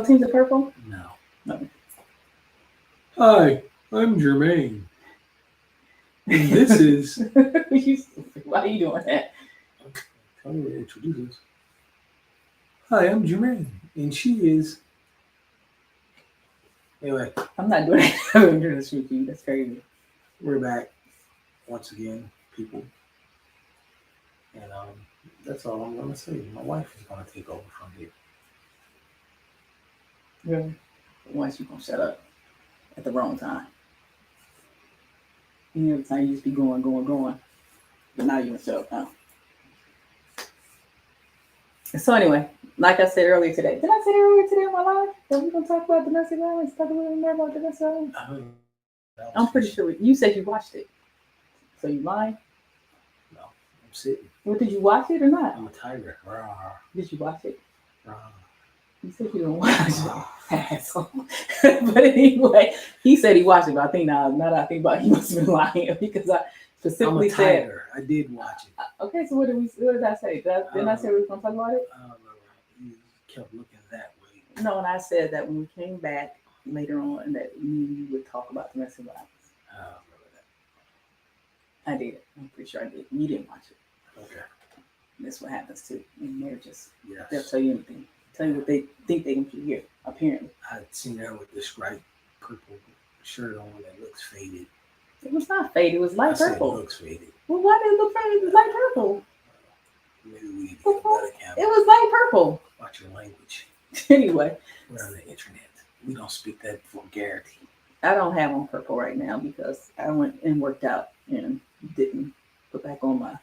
No Teams of Purple? No. No. Hi, I'm Jermaine. And this is. Why are you doing that? How do I introduce us? Hi, I'm Jermaine. And she is. Anyway, I'm not doing that. I'm doing this with you. That's crazy. we're back once again, people. And that's all I'm going to say. My wife is going to take over from here. Really? Once you gonna shut up at the wrong time. You know, the time you just be going. But now you're gonna shut up now. So anyway, like I said earlier today, did I say earlier today in my life that we're gonna talk about domestic violence? Talk a little more about domestic violence. I'm pretty sure you said you watched it. So you lying? No, I'm sitting. Well, did you watch it or not? I'm a tiger. Did you watch it? Rawr. You said you didn't watch it, asshole. But anyway, he said he watched it. But I think now that I think about it, he must have been lying because I I'm specifically a said. tiger. I did watch it. Okay, so what did I say? Didn't I say we were gonna talk about it? I don't know. You kept looking that way. No, and I said that when we came back later on, that me and you would talk about domestic violence. I don't remember that. I did. I'm pretty sure I did. You didn't watch it. Okay. That's what happens too in marriages. Yes. They'll tell you anything. Tell you what they think they want you to hear. Apparently, I'd seen her with this bright purple shirt on that looks faded. it was not faded. It was light I said purple. it looks faded. Well, why did it look faded? It was light purple. Maybe we need to get a better It camera. was light purple. Watch your language. Anyway, We're on the internet. We don't speak that vulgarity. I don't have on purple right now because I went and worked out and didn't put back on my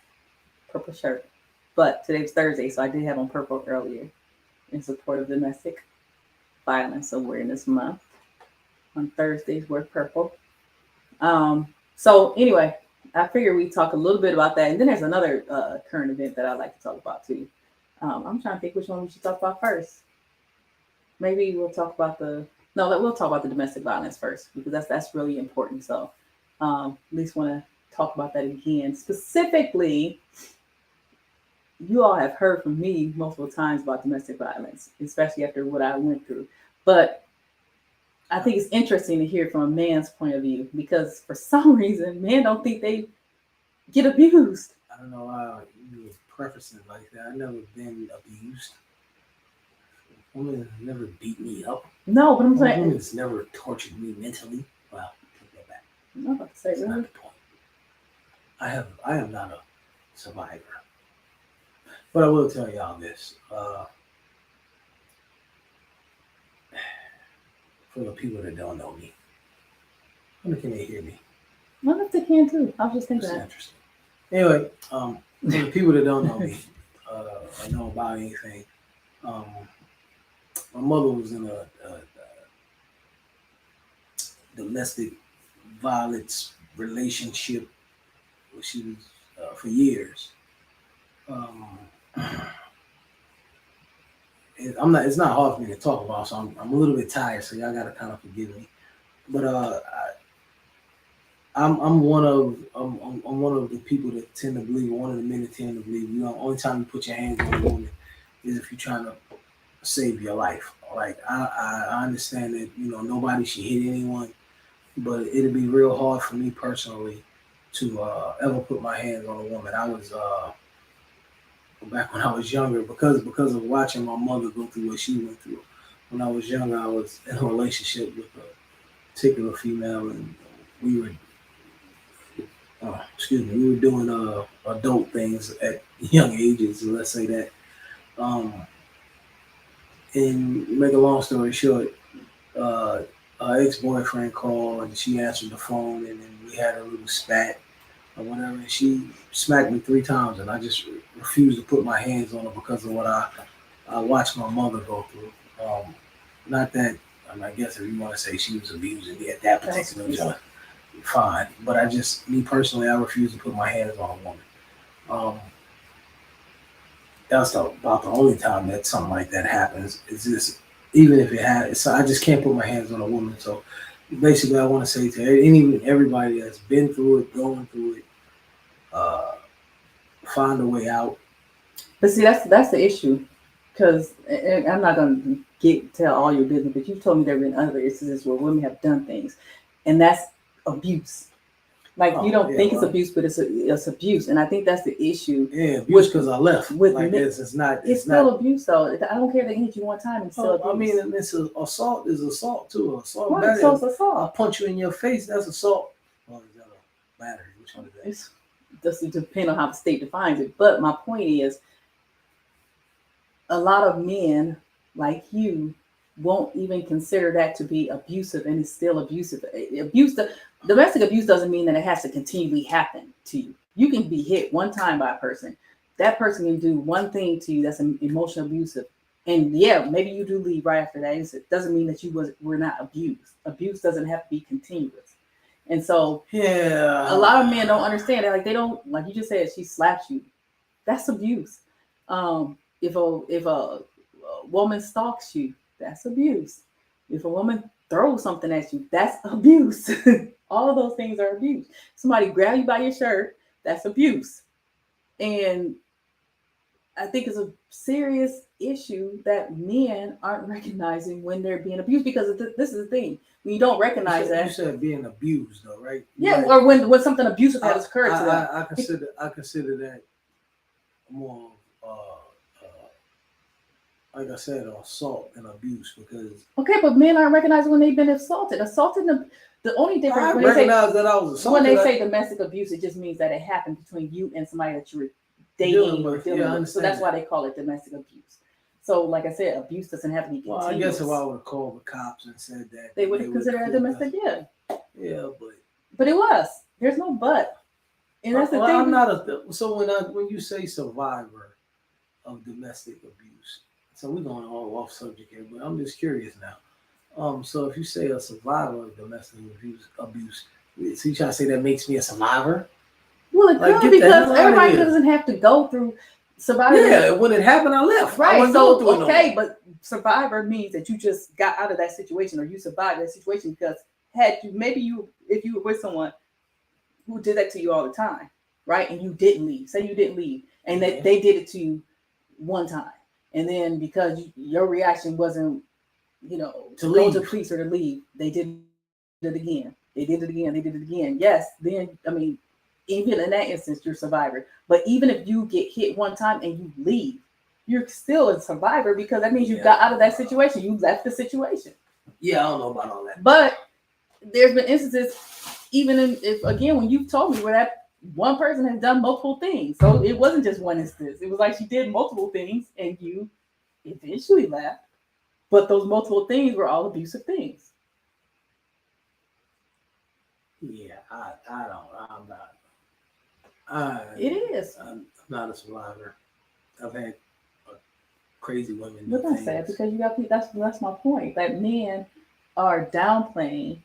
purple shirt. But today's Thursday, so I did have on purple earlier in support of domestic violence awareness month. On Thursdays, wear purple. So anyway, I figured we'd talk a little bit about that, and then there's another current event that I'd like to talk about too. I'm trying to think which one we should talk about first. Maybe we'll talk about we'll talk about the domestic violence first because that's really important. So at least want to talk about that again. Specifically, you all have heard from me multiple times about domestic violence, especially after what I went through. But I think it's interesting to hear from a man's point of view because for some reason, men don't think they get abused. I don't know why you were prefacing it like that. I've never been abused. Women have never beat me up. No, but I'm saying Women's never tortured me mentally. Well, take that back. I'm about to say That's really. not the point. I am not a survivor. But I will tell y'all this. For the people that don't know me. When can they hear me? Well, if they can too. I was just thinking That's that. interesting. Anyway, for the people that don't know me, or know about anything, my mother was in a domestic violence relationship. She was for years. It's not hard for me to talk about, so I'm a little bit tired, so y'all gotta kind of forgive me. But I'm one of the people that tend to believe, one of the men that tend to believe, only time you put your hands on a woman is if you're trying to save your life. Like I understand that nobody should hit anyone, but it'd be real hard for me personally to ever put my hands on a woman. I was back when I was younger because of watching my mother go through what she went through. When I was younger, I was in a relationship with a particular female, and we were doing adult things at young ages. Let's say that. And make a long story short, her ex-boyfriend called and she answered the phone, and then we had a little spat or whatever. And she smacked me 3 times, and I just refused to put my hands on her because of what I watched my mother go through. Not that, I guess if you want to say she was abusing me at that particular time, fine. But me personally, I refuse to put my hands on a woman. That's about the only time that something like that happens. It's just, even if it happens, I just can't put my hands on a woman. So basically, I want to say to everybody that's been through it, going through it, find a way out. But see, that's the issue, because I'm not gonna tell all your business, but you've told me there have been other instances where women have done things, and that's abuse. Like you don't think it's abuse, but it's abuse, and I think that's the issue. Yeah, abuse because I left. With like it's not. It's still abuse, though. I don't care if they hit you one time. It's still abuse. I mean, it's assault is assault too. Assault. Right, so it's assault. I punch you in your face. That's assault. Well, is that a battery? Which one is that? It doesn't depend on how the state defines it. But my point is, a lot of men like you won't even consider that to be abusive, and it's still abusive. Domestic abuse doesn't mean that it has to continually happen to you. You can be hit one time by a person. That person can do one thing to you that's emotional abusive. And yeah, maybe you do leave right after that. It doesn't mean that were not abused. Abuse doesn't have to be continuous. And so a lot of men don't understand that. Like they don't, like you just said, she slaps you. That's abuse. If a woman stalks you, that's abuse. If a woman throws something at you, that's abuse. All of those things are abuse. Somebody grab you by your shirt, that's abuse. And I think it's a serious issue that men aren't recognizing when they're being abused, because this is the thing. When you don't recognize that. You said being abused, though, right? Yeah, like, or when something abusive has occurred to them. I consider that more, like I said, assault and abuse, because. Okay, but men aren't recognizing when they've been assaulted. The only difference when they say domestic abuse, it just means that it happened between you and somebody that you were dating or dealing with. So that's why they call it domestic abuse. So, like I said, abuse doesn't have to be continuous. Well, I guess if I would have called the cops and said that, they would have considered it domestic. Yeah. Yeah, but it was. There's no but. And that's the thing. I'm not so when you say survivor of domestic abuse, so we're going all off subject here, but I'm just curious now. So if you say a survivor of domestic abuse, so you trying to say that makes me a survivor? Well, it could, because everybody doesn't have to go through survivor. Yeah, when it happened, I left. Right. So okay, but survivor means that you just got out of that situation, or you survived that situation, because if you were with someone who did that to you all the time, right, and you didn't leave. Say you didn't leave, and that they did it to you one time, and then because your reaction wasn't, to go to the police or to leave, they did it again. They did it again. They did it again. Yes. Then, I mean, even in that instance, you're a survivor. But even if you get hit one time and you leave, you're still a survivor, because that means you got out of that situation. You left the situation. Yeah, I don't know about all that. But there's been instances, even when you've told me where that one person has done multiple things. So it wasn't just one instance. It was like she did multiple things and you eventually left. But those multiple things were all abusive things. Yeah, I'm not. It is. I'm not a survivor. I've had crazy women. But that's sad, because that's my point. That men are downplaying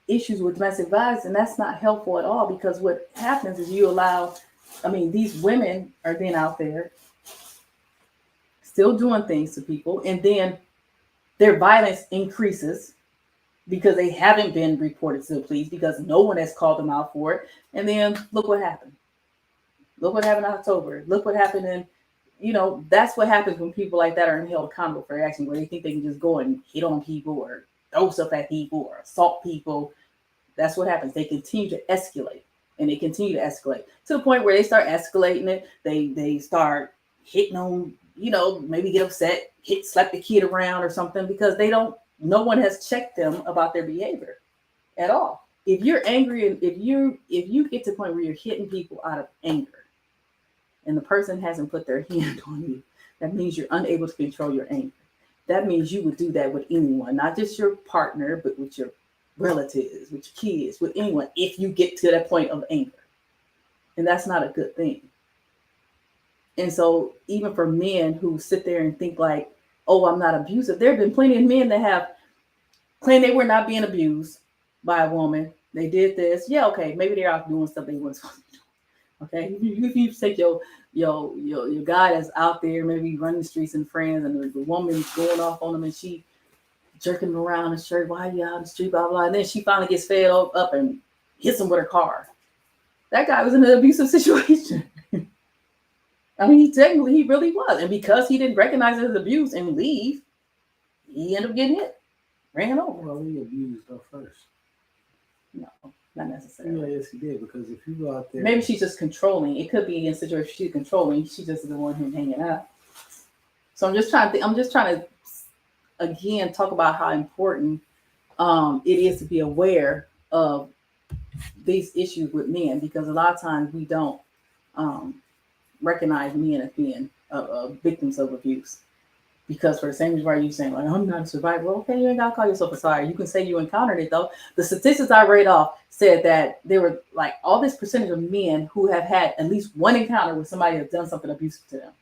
issues with domestic violence, and that's not helpful at all, because what happens is these women are then out there still doing things to people, and then their violence increases because they haven't been reported to the police, because no one has called them out for it. And then look what happened. Look what happened in October. Look what happened in, that's what happens when people like that are held accountable for action, where they think they can just go and hit on people or throw stuff at people or assault people. That's what happens. They continue to escalate, and they continue to escalate to the point where they start escalating it. They start hitting on, maybe get upset, slap the kid around or something, because no one has checked them about their behavior at all. If you're angry, and if you get to the point where you're hitting people out of anger, and the person hasn't put their hand on you, that means you're unable to control your anger. That means you would do that with anyone, not just your partner, but with your relatives, with your kids, with anyone, if you get to that point of anger. And that's not a good thing. And so even for men who sit there and think like, oh, I'm not abusive, there have been plenty of men that have claimed they were not being abused by a woman. They did this. Yeah, okay, maybe they're out doing stuff they weren't supposed to be doing. Okay, if you take your guy that's out there, maybe running the streets and friends, and the woman's going off on him, and she jerking him around the shirt, why are you out in the street, blah, blah, and then she finally gets fed up and hits him with her car. That guy was in an abusive situation. I mean, he really was. And because he didn't recognize it as abuse and leave, he ended up getting hit, ran over. Well, he abused her first. No, not necessarily. Yeah, yes, he did. Because if you go out there, Maybe she's just controlling. It could be in situation she's controlling. She's just the one who's hanging out. So I'm just trying to. I'm just trying to again talk about how important it is to be aware of these issues with men, because a lot of times we don't um, recognize men as being victims of abuse. Because for the same reason why you saying like I'm not a survivor, okay, you ain't gotta call yourself a survivor. You can say you encountered it though. The statistics I read off said that there were like all this percentage of men who have had at least one encounter with somebody that's done something abusive to them,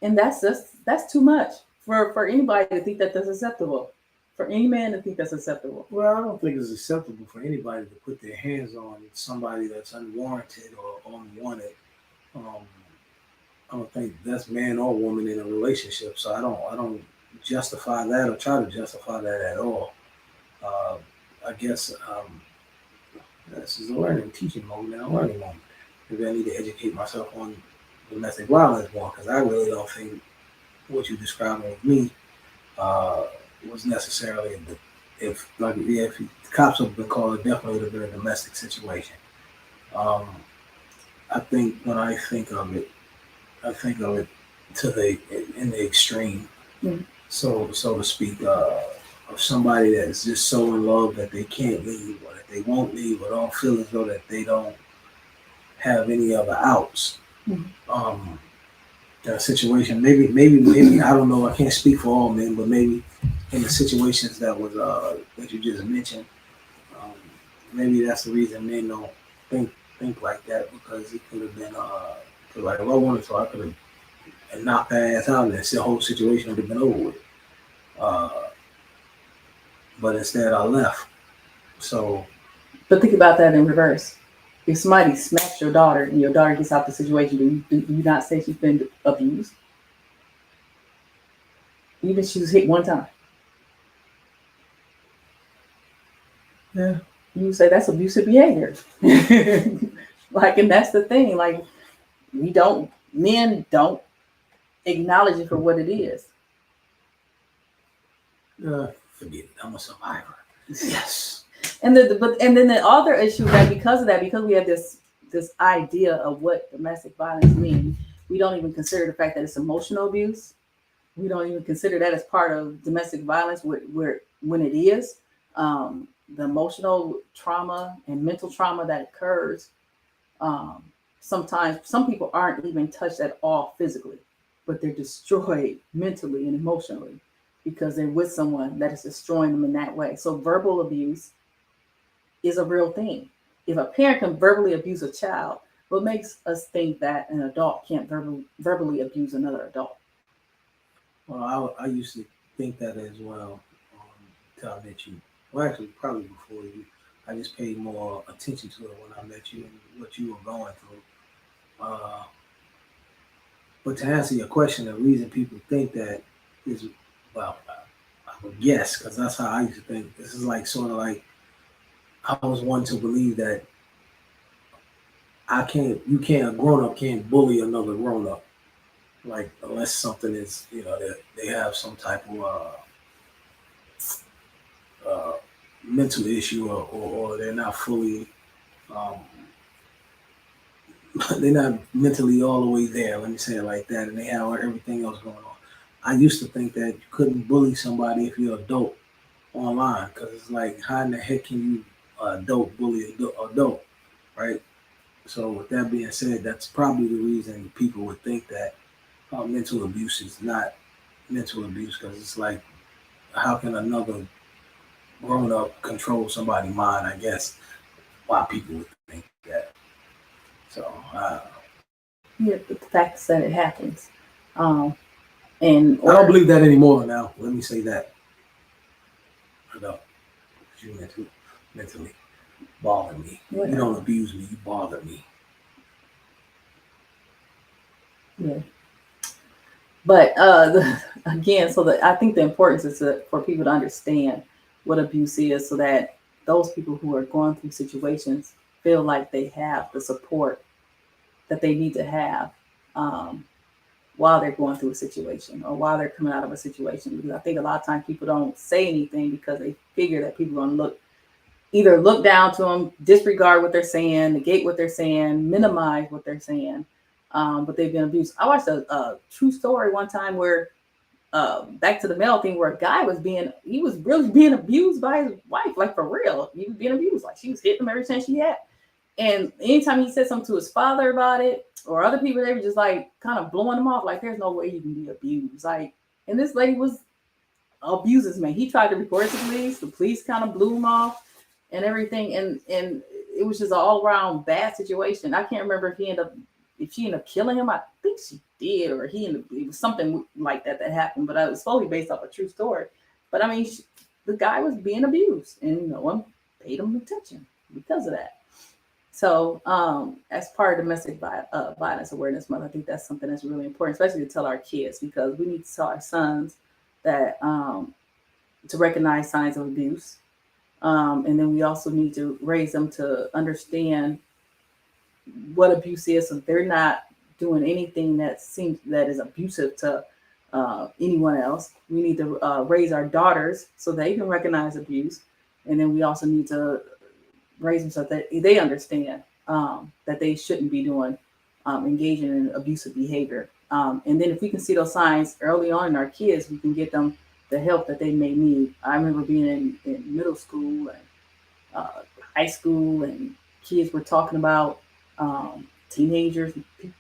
and that's too much for anybody to think that that's acceptable. For any man to think that's acceptable. well, I don't think it's acceptable for anybody to put their hands on somebody that's unwarranted or unwanted. Um, I don't think that's man or woman in a relationship. So I don't justify that or try to justify that at all. Uh, I guess this is a learning, teaching moment now, learning moment. Maybe I need to educate myself on domestic violence more because I really don't think what you described with me uh, was necessarily if like yeah, if the cops have been called, it definitely would have been a domestic situation. Um, I think when I think of it to the in the extreme, Mm. so to speak, of somebody that's just so in love that they can't leave or that they won't leave or don't feel as though that they don't have any other outs. Mm. Um, that situation, maybe I don't know. I can't speak for all men, but maybe in the situations that you just mentioned, um, maybe that's the reason men don't think like that because it could have been like if I wanted to, I could have and knocked that ass out, and the whole situation would have been over with. Uh, but instead, I left. So But think about that in reverse. If somebody smacks your daughter and your daughter gets out the situation, do you not say she's been abused? Even if she was hit one time. yeah, You say that's abusive behavior. Like, and that's the thing. Like, men don't acknowledge it for what it is. forget it. I'm a survivor. Yes. And then the other issue that because of that, because we have this idea of what domestic violence means, we don't even consider the fact that it's emotional abuse. We don't even consider that as part of domestic violence, where when it is, the emotional trauma and mental trauma that occurs. Um, Sometimes some people aren't even touched at all physically, but they're destroyed mentally and emotionally because they're with someone that is destroying them in that way. So verbal abuse is a real thing. If a parent can verbally abuse a child, what makes us think that an adult can't verbally abuse another adult? Well, I used to think that as well. Until I met you. Well, actually, probably before you. I just paid more attention to it when I met you and what you were going through. Uh, but to answer your question, the reason people think that is, well, I would guess because that's how I used to think. This is like sort of like I was one to believe that a grown up can't bully another grown up, like unless something is, they have some type of mental issue or they're not fully, um, they're not mentally all the way there. Let me say it like that, and they have everything else going on. I used to think that you couldn't bully somebody if you're adult online because it's like, how in the heck can you adult bully adult, right? So with that being said, that's probably the reason people would think that mental abuse is not mental abuse because it's like, how can another grown up control somebody's mind? I guess why people would think that. So Yeah, the fact that it happens. And I don't believe that anymore. Now let me say that I don't. You mentally bother me. You don't abuse me. You bother me. Yeah. But again, so I think the importance is for people to understand what abuse is, so that those people who are going through situations feel like they have the support that they need to have while they're going through a situation or while they're coming out of a situation. Because I think a lot of times people don't say anything because they figure that people are going to either look down to them, disregard what they're saying, negate what they're saying, minimize what they're saying. But they've been abused. I watched a true story one time where back to the male thing where a guy he was really being abused by his wife, like for real. He was being abused, like she was hitting him every chance she had. And anytime he said something to his father about it or other people, they were just like kind of blowing him off, like there's no way you can be abused. Like, and this lady was abuses man. He tried to report it to the police kind of blew him off and everything, and it was just an all around bad situation. I can't remember if she ended up killing him. I think she did, or it was something like that happened. But it was fully based off a true story. But I mean, the guy was being abused, and no one paid him attention because of that. So, as part of domestic violence awareness month, I think that's something that's really important, especially to tell our kids, because we need to tell our sons that to recognize signs of abuse, and then we also need to raise them to understand what abuse is, so they're not doing anything that is abusive to anyone else. We need to raise our daughters so they can recognize abuse, and then we also need to raise them so that they understand that they shouldn't be engaging in abusive behavior. And then if we can see those signs early on in our kids, we can get them the help that they may need. I remember being in middle school and high school, and kids were talking about teenagers,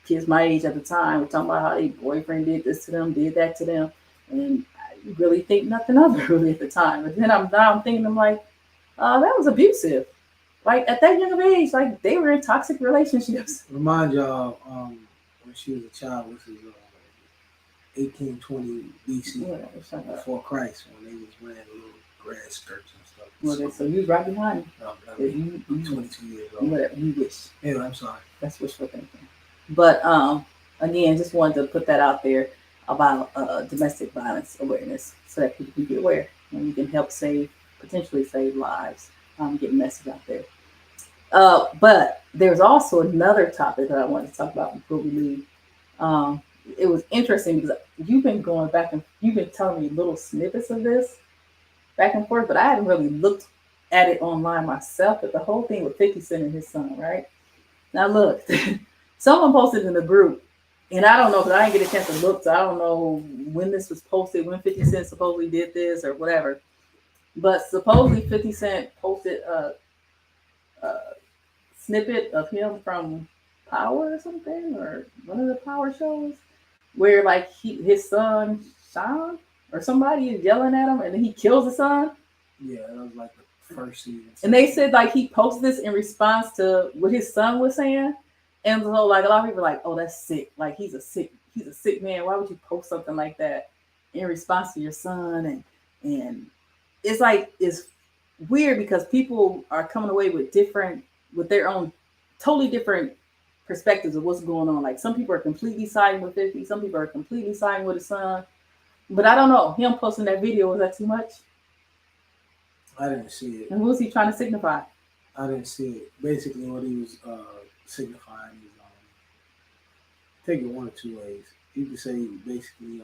kids my age at the time, were talking about how their boyfriend did this to them, did that to them, and I really think nothing of it really at the time. But then I'm thinking, I'm like, that was abusive. Like at that young age, like they were in toxic relationships. Remind y'all, when she was a child, this is 1820 BC, before Christ, when they was wearing little grass skirts and stuff. Well, so you was right behind me. No, I'm 22 years old. Whatever you wish. Anyway, I'm sorry. That's wishful thinking. But again, just wanted to put that out there about domestic violence awareness so that people can be aware and we can help potentially save lives. Get a message out there. But there's also another topic that I wanted to talk about before we leave. It was interesting because you've been going back and you've been telling me little snippets of this back and forth, but I hadn't really looked at it online myself. But the whole thing with 50 Cent and his son, right? Now look, someone posted in the group, and I don't know because I didn't get a chance to look, so I don't know when this was posted, when 50 Cent supposedly did this or whatever. But supposedly 50 Cent posted a snippet of him from Power or something, or one of the Power shows, where like his son Sean or somebody is yelling at him, and then he kills the son. Yeah, that was like the first season. And they said like he posted this in response to what his son was saying, and so like a lot of people are like, oh, that's sick. Like he's a sick man. Why would you post something like that in response to your son? And it's like it's weird because people are coming away with their own totally different perspectives of what's going on. Like some people are completely siding with 50, some people are completely siding with his son. But I don't know. Him posting that video, was that too much? I didn't see it. And what was he trying to signify? I didn't see it. Basically, what he was signifying is take it one or two ways. You could say basically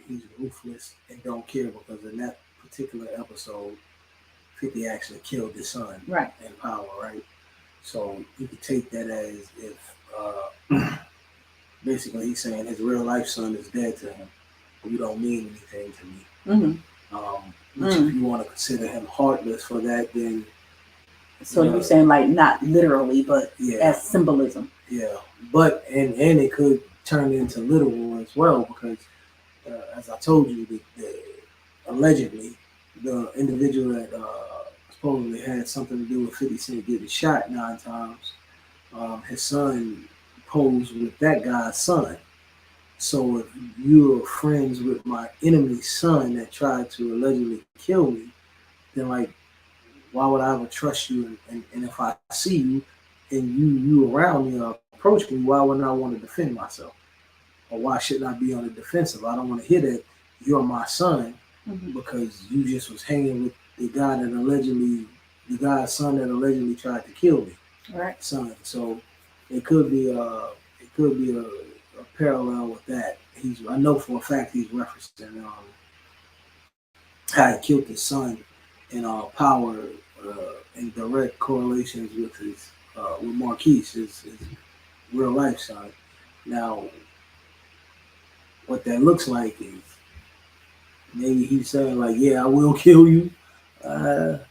he's ruthless and don't care because in that particular episode, 50 actually killed his son, right, in Power, right? So you could take that as if basically he's saying his real life son is dead to him. You don't mean anything to me. Mm-hmm. Which if you want to consider him heartless for that, then so you're saying like not literally, but as symbolism. Yeah, but and it could turn into literal as well because as I told you, allegedly the individual that supposedly had something to do with 50 Cent getting shot 9 times, his son posed with that guy's son. So if you're friends with my enemy's son that tried to allegedly kill me, then like, why would I ever trust you? And if I see you and you around me or approach me, why wouldn't I want to defend myself? Or why shouldn't I be on the defensive? I don't want to hear that you're my son because you just was hanging with the guy's son that allegedly tried to kill me. Right. Son. So it could be a parallel with that. I know for a fact he's referencing how he killed his son and power in direct correlations with his with Marquise, his real life son. Now, what that looks like is maybe he's saying like, "Yeah, I will kill you," whatever.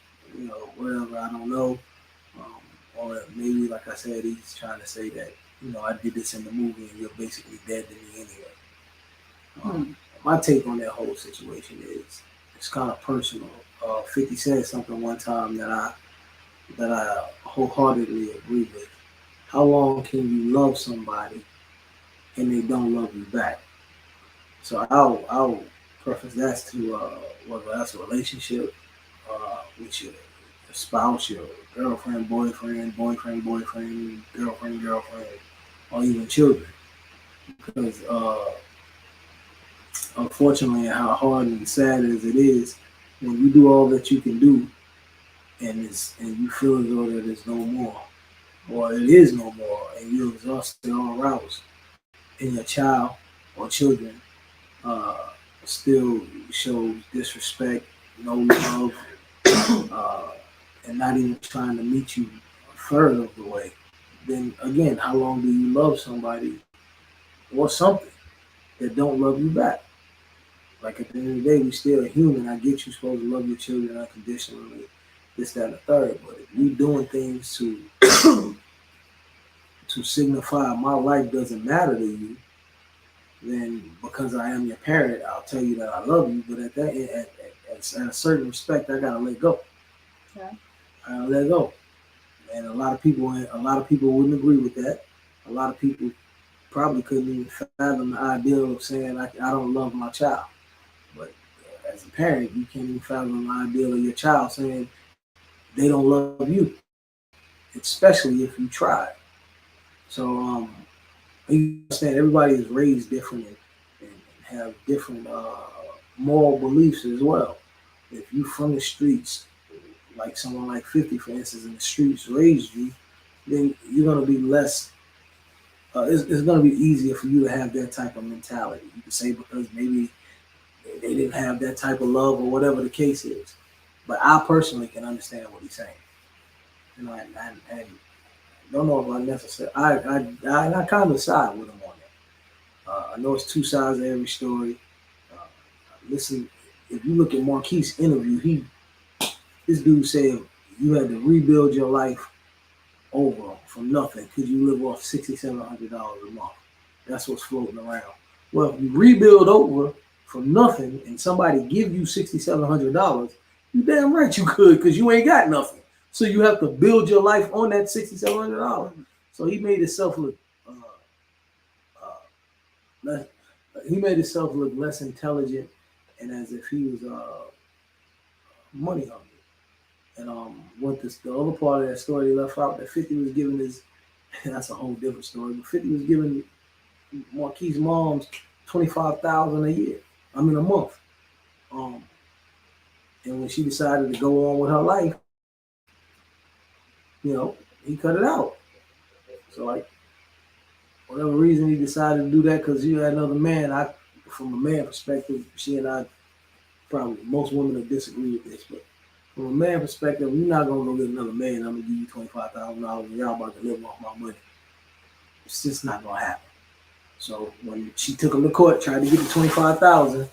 I don't know. Or maybe, like I said, he's trying to say that I did this in the movie and you're basically dead to me anyway. My take on that whole situation is it's kind of personal. 50 said something one time that I wholeheartedly agree with. How long can you love somebody and they don't love you back? So I'll preface that to whether that's a relationship with your spouse, your girlfriend, boyfriend, girlfriend, or even children. Because unfortunately, how hard and sad as it is, when you do all that you can do, and you feel as though that there's no more, or it is no more, and you're exhausted all aroused, and your child or children still shows disrespect, no love, and not even trying to meet you a third of the way, then again, how long do you love somebody or something that don't love you back? Like at the end of the day, we still human. I get you supposed to love your children unconditionally, this, that, and the third. But if you doing things to to signify my life doesn't matter to you, then because I am your parent, I'll tell you that I love you. But at a certain respect, I gotta let go. Yeah. I gotta let go. And a lot of people wouldn't agree with that. A lot of people probably couldn't even fathom the idea of saying I don't love my child. But as a parent, you can't even fathom the idea of your child saying they don't love you, especially if you try. So you understand everybody is raised different and have different moral beliefs as well. If you from the streets, like someone like 50, for instance, in the streets raised you, then you're gonna be less. It's gonna be easier for you to have that type of mentality. You can say because maybe they didn't have that type of love or whatever the case is. But I personally can understand what he's saying. And don't know if I necessarily. I kind of side with him on that. I know it's two sides of every story. Listen, if you look at Marquis' interview, this dude said you had to rebuild your life over from nothing because you live off $6,700 a month. That's what's floating around. Well, if you rebuild over from nothing and somebody give you $6,700, you damn right you could because you ain't got nothing. So you have to build your life on that $6,700. So he made himself look less intelligent and as if he was money hungry. And what the other part of that story they left out that 50 was giving his that's a whole different story. But 50 was giving Marquis' mom's $25,000 a year. I mean a month. And when she decided to go on with her life, he cut it out. So like whatever reason he decided to do that because you had another man, from a man perspective, she and I probably most women will disagree with this, but from a man perspective, you're not gonna go get another man. I'm gonna give you $25,000 and y'all about to live off my money. It's just not gonna happen. So when she took him to court, tried to get the $25,000,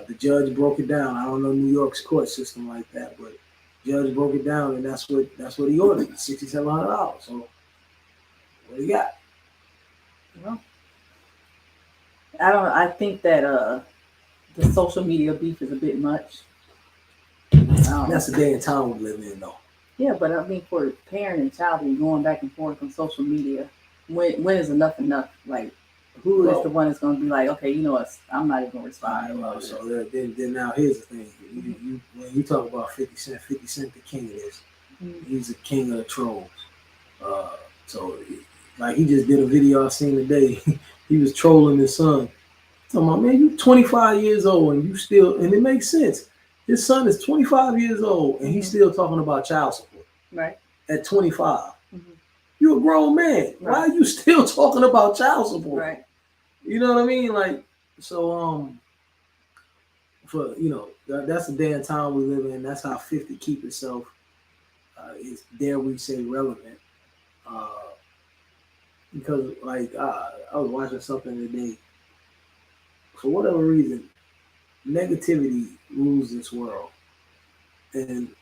the judge broke it down. I don't know New York's court system like that, but the judge broke it down, and that's what he ordered, $6,700. So what do you got? Well, I think that the social media beef is a bit much. That's the day and time we live in, though. Yeah, but I mean, for parent and child to be going back and forth on social media, when is enough enough? Like, who is the one that's going to be like, okay, you know what, I'm not even going to respond. So then now here's the thing. When you talk about 50 Cent the king of this. Mm-hmm. He's the king of the trolls. So, like, he just did a video I seen today. He was trolling his son. Talking about, man, you 25 years old and you still, and it makes sense. His son is 25 years old and he's still talking about child support. Right. At 25. Mm-hmm. You're a grown man. Why Right. are you still talking about child support? Right. You know what I mean? Like, so for that's the day and time we live in. That's how 50 keep itself is, dare we say, relevant. Uh, because like I was watching something today. For whatever reason, negativity rules this world. And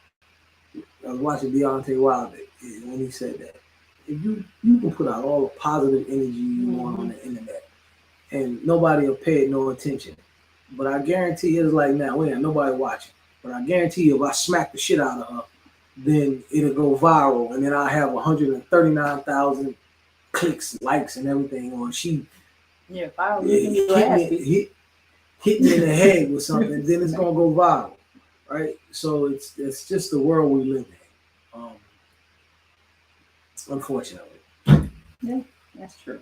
I was watching Deontay Wilder when he said that. If you can put out all the positive energy you want on the internet, and nobody will pay it no attention. But I guarantee it's like now we ain't nobody watching. But I guarantee you, if I smack the shit out of her, then it'll go viral, and then I have 139,000 clicks, likes, and everything on. She Yeah, if I was hit me in the head with something, then it's gonna go viral, right? So it's just the world we live in, unfortunately. Yeah, that's true.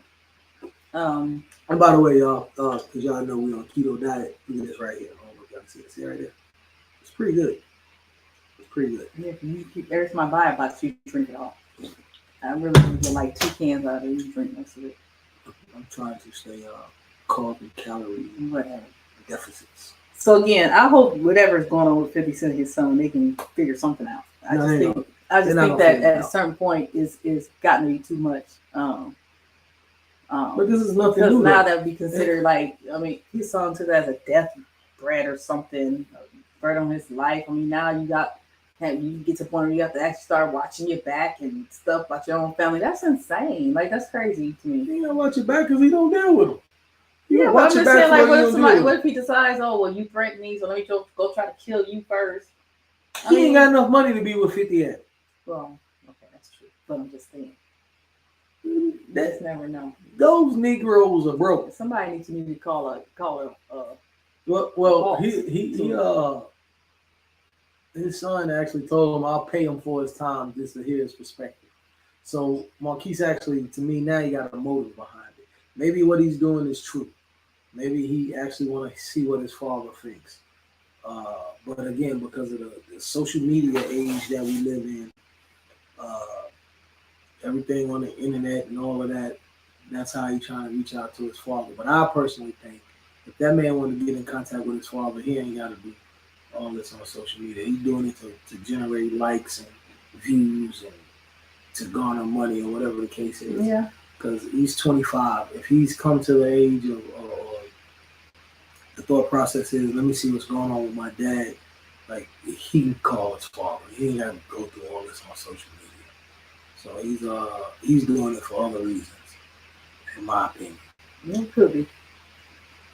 And by the way, y'all, because y'all know we on keto diet. Look at this right here. I don't know if y'all can see it. See right there? It's pretty good. It's pretty good. Yeah, if you keep every time I buy a box, you drink it all. I really get like 2 cans out of it. You drink most of it. I'm trying to stay carb and calorie Whatever. deficits. So again, I hope whatever's going on with 50 Cent and his son, they can figure something out. I just think that at a certain point is gotten to be too much. But this is nothing because new. Now that would be considered like, I mean, his son took it as a death threat or something, a threat on his life. I mean, now you get to the point where you have to actually start watching your back and stuff about your own family. That's insane. Like, that's crazy to me. He ain't watch your back because he don't deal with him. Yeah, but I'm just saying, like, what if he decides, oh, well, you threatened me, so let me go try to kill you first. He ain't got enough money to be with 50 yet. Well, okay, that's true. But I'm just saying. That's never know. Those Negroes are broke. Somebody needs to call a Well, his son actually told him I'll pay him for his time just to hear his perspective. So Marquise actually, to me now, he got a motive behind it. Maybe what he's doing is true. Maybe he actually want to see what his father thinks. But again, because of the social media age that we live in, everything on the internet and all of that, that's how he's trying to reach out to his father. But I personally think if that man wanted to get in contact with his father, he ain't got to do all this on social media. He's doing it to generate likes and views and to garner money or whatever the case is. Yeah. Because he's 25. If he's come to the age of the thought process is, let me see what's going on with my dad, like he can call his father. He ain't got to go through all this on social media. So he's doing it for other reasons, in my opinion. It could be.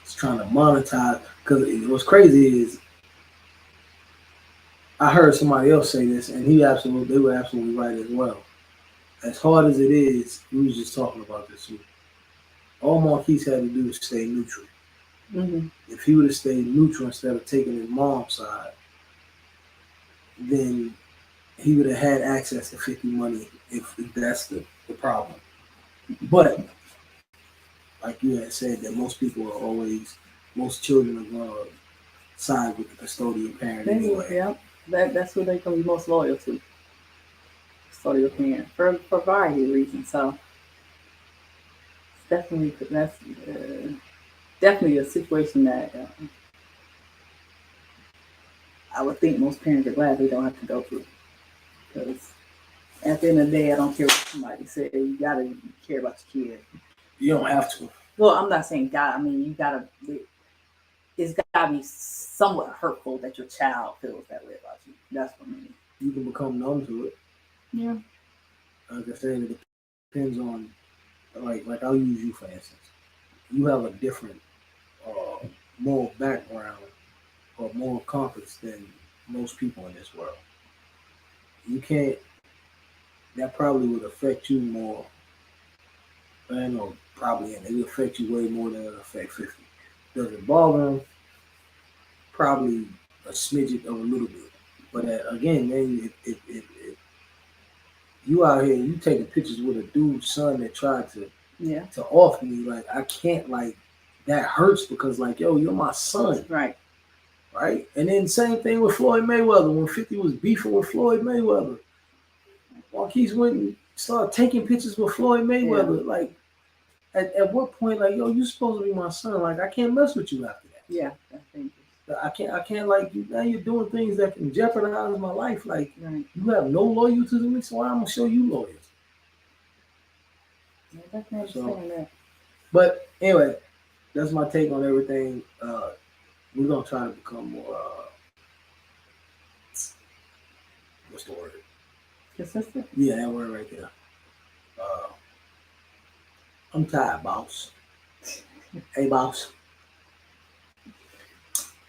He's trying to monetize. Because what's crazy is, I heard somebody else say this, and they were absolutely right as well. As hard as it is, we was just talking about this too. All Marquise had to do was stay neutral. Mm-hmm. If he would have stayed neutral instead of taking his mom's side, then he would have had access to 50 money if that's the problem. But like you had said, that most children are going to side with the custodial parent anyway. Yeah, that's what they're going to be most loyal to. Custodial parent for a variety of reasons. So that's definitely a situation that I would think most parents are glad they don't have to go through. Because at the end of the day, I don't care what somebody says. You gotta care about your kid. You don't have to. Well, I'm not saying God. I mean, it's gotta be somewhat hurtful that your child feels that way about you. That's what I mean. You can become numb to it. Yeah. Like I said, it depends on, like I'll use you for instance. You have a different moral background or moral compass than most people in this world. You can't. That probably would affect you more. I know probably, and it would affect you way more than it would affect 50. Does it bother them? Probably a smidget of a little bit. But again, man, if you out here, you taking pictures with a dude's son that tried to off me, like I can't, like that hurts because like, yo, you're my son. Right. And then same thing with Floyd Mayweather. When 50 was beefing with Floyd Mayweather, Marquise went and start taking pictures with Floyd Mayweather. Like, at what point, like, yo, you supposed to be my son. Like, I can't mess with you after that. Yeah, that's dangerous. I can't like you now. You're doing things that can jeopardize my life. Like, Right. you have no loyalty to me, so why I'm gonna show you loyalty? I definitely So- understand that. But anyway, that's my take on everything. We're gonna try to become more. What's the word? Consistent? Yeah, that word right there. I'm tired, boss. Hey, boss.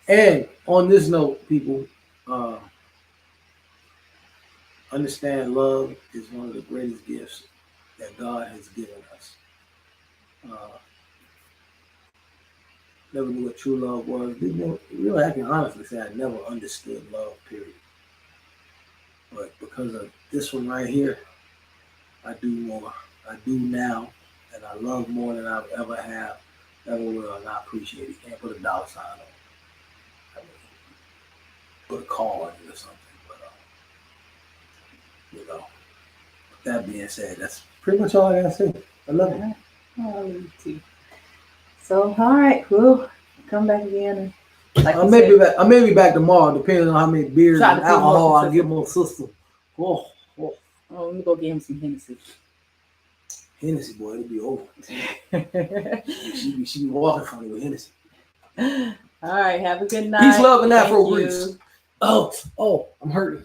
And on this note, people, understand love is one of the greatest gifts that God has given us. Never knew what true love was. Really, I can honestly say I never understood love, period. But because of this one right here, I do more. I do now, and I love more than I've ever will, and I appreciate it. Can't put a dollar sign on it. I mean, put a call on it or something. But, that being said, that's pretty much all I gotta say. I love it. I love you too. So, all right, we'll come back again. And like I you may said, be back. I may be back tomorrow, depending on how many beers Try and to feel more alcohol I consistent. get my sister. Oh, oh, let me go get him some Hennessy. Hennessy, boy, it'll be over. She be walking from me with Hennessy. All right, have a good night. Peace, love, and Thank Afro you. Grease. Oh, I'm hurting.